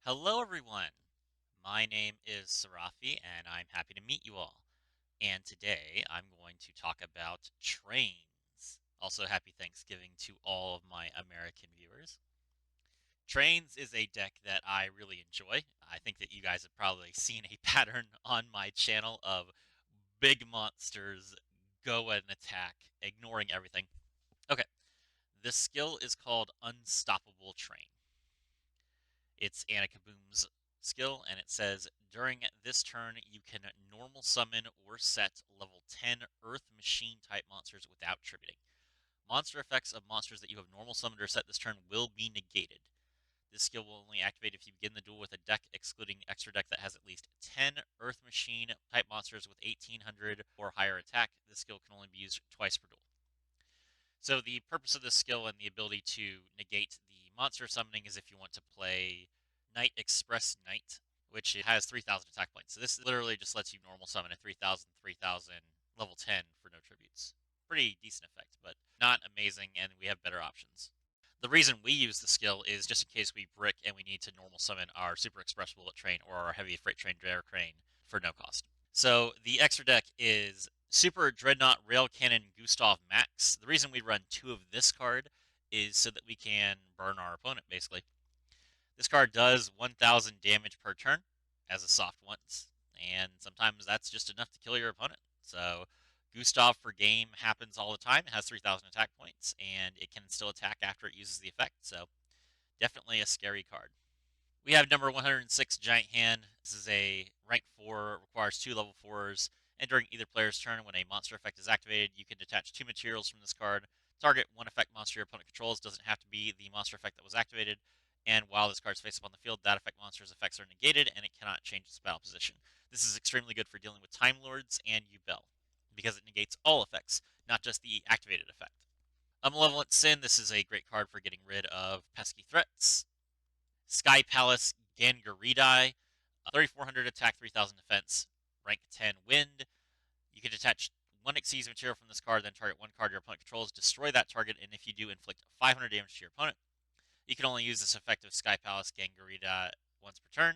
Hello, everyone. My name is Sarafi, and I'm happy to meet you all. And today I'm going to talk about trains. Also, happy Thanksgiving to all of my American viewers. Trains is a deck that I really enjoy. I think that you guys have probably seen a pattern on my channel of big monsters go and attack, ignoring everything. Okay, this skill is called Unstoppable Train. It's Anakaboom's skill, and it says during this turn you can normal summon or set level 10 Earth Machine type monsters without tributing. Monster effects of monsters that you have normal summoned or set this turn will be negated. This skill will only activate if you begin the duel with a deck excluding extra deck that has at least 10 Earth Machine type monsters with 1800 or higher attack. This skill can only be used twice per duel. So the purpose of this skill and the ability to negate the monster summoning is if you want to play Knight Express Knight, which has 3,000 attack points. So this literally just lets you normal summon a 3,000, 3,000 level 10 for no tributes. Pretty decent effect, but not amazing, and we have better options. The reason we use the skill is just in case we brick and we need to normal summon our Super Express Bullet Train or our Heavy Freight Train Dare Crane for no cost. So the extra deck is Super Dreadnought Rail Cannon Gustav Max. The reason we run two of this card is so that we can burn our opponent, basically. This card does 1,000 damage per turn as a soft once, and sometimes that's just enough to kill your opponent. So Gustav for game happens all the time. It has 3,000 attack points, and it can still attack after it uses the effect. So definitely a scary card. We have number 106, Giant Hand. This is a rank 4, requires 2 level 4s, and during either player's turn, when a monster effect is activated, you can detach 2 materials from this card. Target one effect monster your opponent controls, doesn't have to be the monster effect that was activated, and while this card is face up on the field, that effect monster's effects are negated, and it cannot change its battle position. This is extremely good for dealing with Time Lords and Yubel, because it negates all effects, not just the activated effect. Malevolent Sin, this is a great card for getting rid of pesky threats. Sky Palace Gangaridai, 3,400 attack, 3,000 defense, rank 10 wind. You can detach one Xyz material from this card, then target one card your opponent controls, destroy that target, and if you do, inflict 500 damage to your opponent. You can only use this effect of Sky Palace Gangaridai once per turn,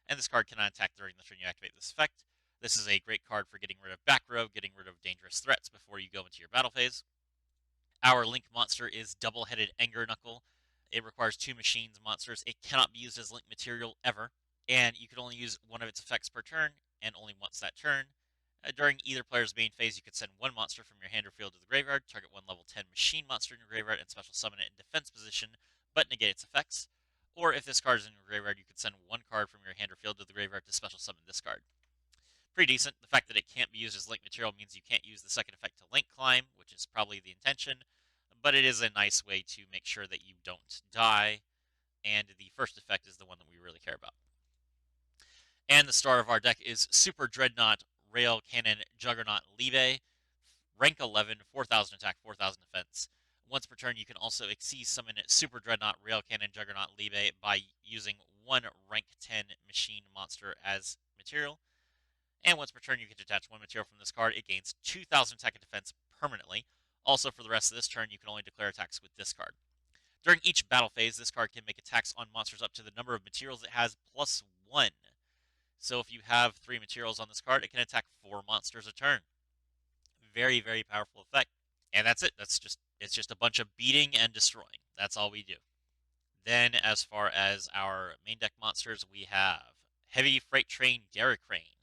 and this card cannot attack during the turn you activate this effect. This is a great card for getting rid of back row, getting rid of dangerous threats before you go into your battle phase. Our Link monster is Double-Headed Anger Knuckle. It requires 2 machines monsters. It cannot be used as Link material ever, and you can only use one of its effects per turn, and only once that turn. During either player's main phase, you can send one monster from your hand or field to the graveyard, target one level 10 machine monster in your graveyard, and special summon it in defense position, but negate its effects. Or if this card is in your graveyard, you can send one card from your hand or field to the graveyard to special summon this card. Pretty decent. The fact that it can't be used as link material means you can't use the second effect to link climb, which is probably the intention, but it is a nice way to make sure that you don't die, and the first effect is the one that we really care about. And the star of our deck is Super Dreadnought Rail Cannon Juggernaut Libe, rank 11, 4,000 attack, 4,000 defense. Once per turn, you can also Xyz summon Super Dreadnought Rail Cannon Juggernaut Libe by using one rank 10 machine monster as material. And once per turn, you can detach one material from this card. It gains 2,000 attack and defense permanently. Also, for the rest of this turn, you can only declare attacks with this card. During each battle phase, this card can make attacks on monsters up to the number of materials it has plus 1. So if you have 3 materials on this card, it can attack 4 monsters a turn. Very, very powerful effect. And that's it. It's just a bunch of beating and destroying. That's all we do. Then, as far as our main deck monsters, we have Heavy Freight Train Garricrane.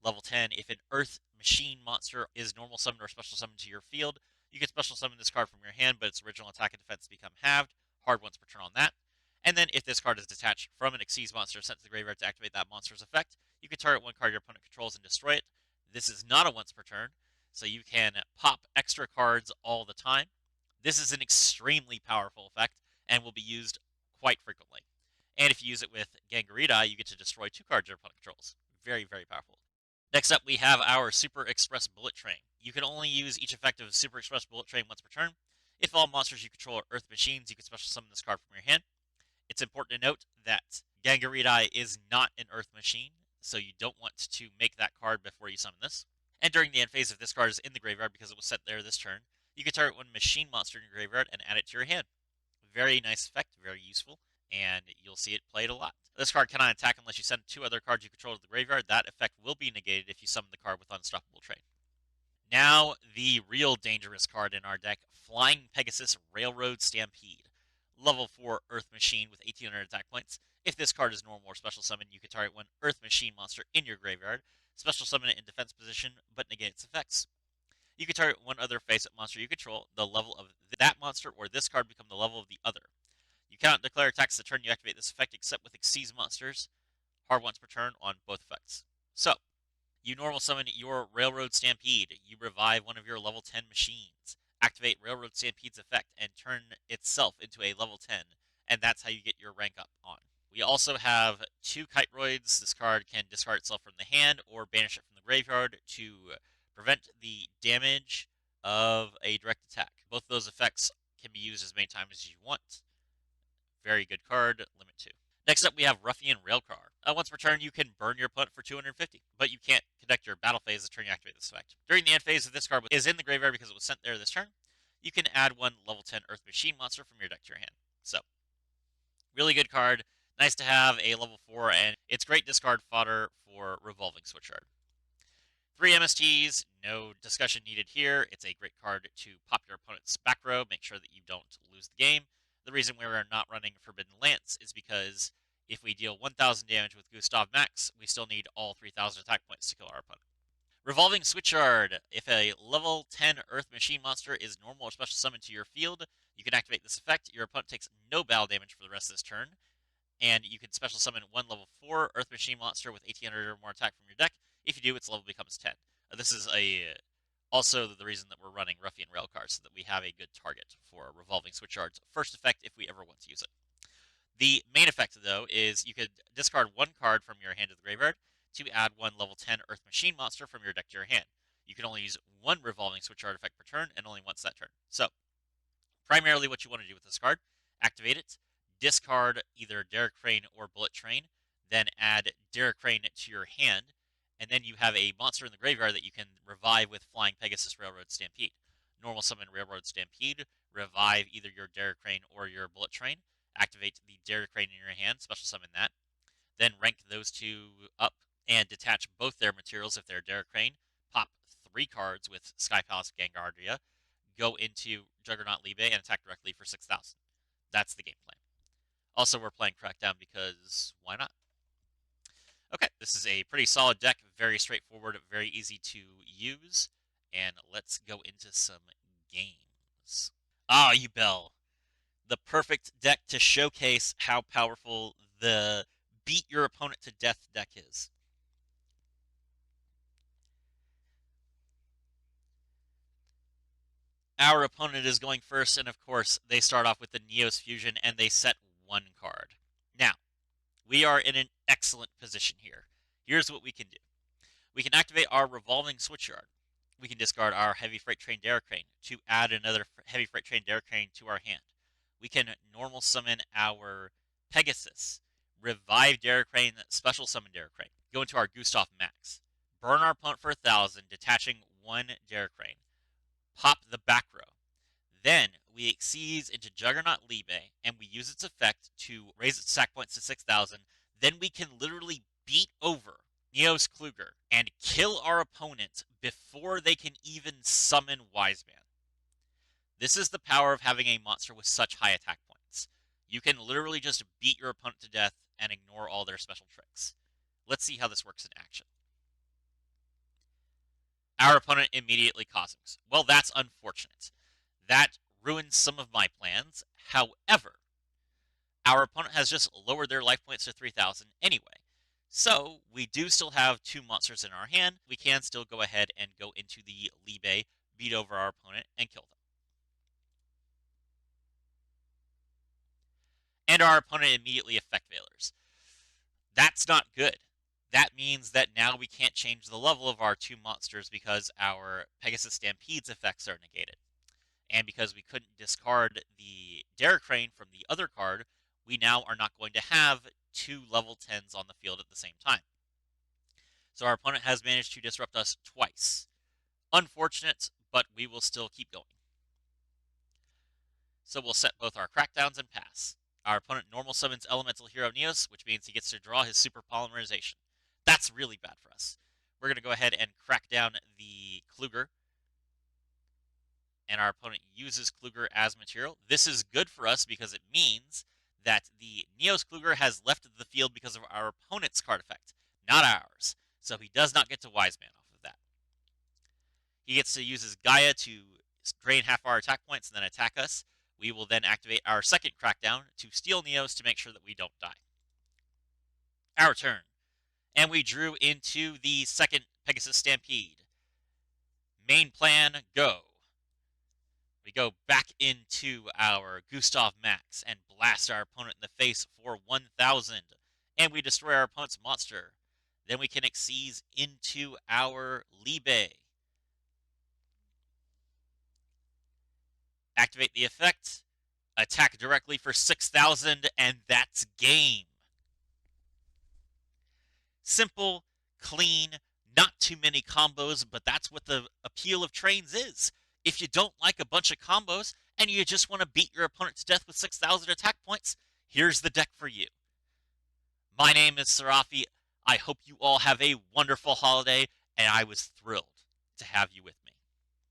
Level 10, if an Earth Machine monster is normal summoned or special summoned to your field, you can special summon this card from your hand, but its original attack and defense become halved. Hard once per turn on that. And then if this card is detached from an Xyz monster sent to the graveyard to activate that monster's effect, you can target one card your opponent controls and destroy it. This is not a once per turn, so you can pop extra cards all the time. This is an extremely powerful effect and will be used quite frequently. And if you use it with Gangarita, you get to destroy 2 cards your opponent controls. Very, very powerful. Next up, we have our Super Express Bullet Train. You can only use each effect of Super Express Bullet Train once per turn. If all monsters you control are Earth Machines, you can special summon this card from your hand. It's important to note that Gangaridai is not an Earth Machine, so you don't want to make that card before you summon this. And during the end phase, if this card is in the graveyard because it was set there this turn, you can target one machine monster in your graveyard and add it to your hand. Very nice effect, very useful. and you'll see it played a lot. This card cannot attack unless you send 2 other cards you control to the graveyard. That effect will be negated if you summon the card with Unstoppable Train. Now, the real dangerous card in our deck, Flying Pegasus Railroad Stampede. Level 4 Earth Machine with 1800 attack points. If this card is normal or special summon, you can target one Earth Machine monster in your graveyard, special summon it in defense position, but negate its effects. You can target one other face-up monster you control. The level of that monster or this card become the level of the other. You cannot declare attacks the turn you activate this effect except with Xyz monsters. Hard once per turn on both effects. So, you normal summon your Railroad Stampede. You revive one of your level 10 machines. Activate Railroad Stampede's effect and turn itself into a level 10. And that's how you get your rank up on. We also have 2 Kiteroids. This card can discard itself from the hand or banish it from the graveyard to prevent the damage of a direct attack. Both of those effects can be used as many times as you want. Very good card, limit 2. Next up, we have Ruffian Railcar. Once per turn, you can burn your opponent for 250, but you can't conduct your battle phase the turn you activate this effect. During the end phase, if this card is in the graveyard because it was sent there this turn, you can add one level 10 Earth Machine monster from your deck to your hand. So, really good card. Nice to have a level 4, and it's great discard fodder for Revolving Switchyard. 3 MSTs, no discussion needed here. It's a great card to pop your opponent's back row, make sure that you don't lose the game. The reason we are not running Forbidden Lance is because if we deal 1,000 damage with Gustav Max, we still need all 3,000 attack points to kill our opponent. Revolving Switchyard. If a level 10 Earth Machine monster is normal or special summoned to your field, you can activate this effect. Your opponent takes no battle damage for the rest of this turn, and you can special summon one level 4 Earth Machine monster with 1800 or more attack from your deck. If you do, its level becomes 10. This is also the reason that we're running Ruffian Railcar, so that we have a good target for Revolving Switchyard's first effect if we ever want to use it. The main effect, though, is you could discard one card from your hand to the graveyard to add one level 10 Earth Machine monster from your deck to your hand. You can only use one Revolving Switchyard effect per turn, and only once that turn. So, primarily what you want to do with this card, activate it, discard either Derek Crane or Bullet Train, then add Derek Crane to your hand, and then you have a monster in the graveyard that you can revive with Flying Pegasus Railroad Stampede. Normal summon Railroad Stampede, revive either your Derek Crane or your Bullet Train, activate the Derek Crane in your hand, special summon that, then rank those 2 up and detach both their materials if they're Derek Crane, pop 3 cards with Sky Palace Gangardia, go into Juggernaut Libe and attack directly for 6,000. That's the game plan. Also, we're playing Crackdown because why not? Okay, this is a pretty solid deck, very straightforward, very easy to use, and let's go into some games. Ah, Yubel, the perfect deck to showcase how powerful the beat your opponent to death deck is. Our opponent is going first, and of course, they start off with the Neos Fusion, and they set 1 card. Now, we are in an excellent position here. Here's what we can do. We can activate our Revolving Switchyard. We can discard our Heavy Freight Train Derek Crane to add another Heavy Freight Train Derek Crane to our hand. We can normal summon our Pegasus, revive Derek Crane, special summon Derek Crane, go into our Gustav Max, burn our opponent for 1,000, detaching 1 Derek Crane, pop the back row. Then we Xyz into Juggernaut Libe, and we use its effect to raise its attack points to 6,000. Then we can literally beat over Neos Kluger and kill our opponent before they can even summon Wise Man. This is the power of having a monster with such high attack points. You can literally just beat your opponent to death and ignore all their special tricks. Let's see how this works in action. Our opponent immediately Cosmics. Well, that's unfortunate. That ruins some of my plans. However, our opponent has just lowered their life points to 3,000 anyway. So, we do still have 2 monsters in our hand. We can still go ahead and go into the Libe, beat over our opponent, and kill them. And our opponent immediately effect veilers. That's not good. That means that now we can't change the level of our 2 monsters because our Pegasus Stampede's effects are negated. And because we couldn't discard the Derek Crane from the other card, we now are not going to have 2 level 10s on the field at the same time. So our opponent has managed to disrupt us twice. Unfortunate, but we will still keep going. So we'll set both our crackdowns and pass. Our opponent normal summons Elemental Hero Neos, which means he gets to draw his Super Polymerization. That's really bad for us. We're going to go ahead and crack down the Kluger, and our opponent uses Kluger as material. This is good for us because it means that the Neos Kluger has left the field because of our opponent's card effect, not ours. So he does not get to Wise Man off of that. He gets to use his Gaia to drain half our attack points and then attack us. We will then activate our second Crackdown to steal Neos to make sure that we don't die. Our turn. And we drew into the second Pegasus Stampede. Main plan, go. We go back into our Gustav Max and blast our opponent in the face for 1,000. And we destroy our opponent's monster. Then we can Xyz into our Libe. Activate the effect. Attack directly for 6,000, and that's game. Simple, clean, not too many combos, but that's what the appeal of Trains is. If you don't like a bunch of combos and you just want to beat your opponent to death with 6,000 attack points, here's the deck for you. My name is Serafi. I hope you all have a wonderful holiday, and I was thrilled to have you with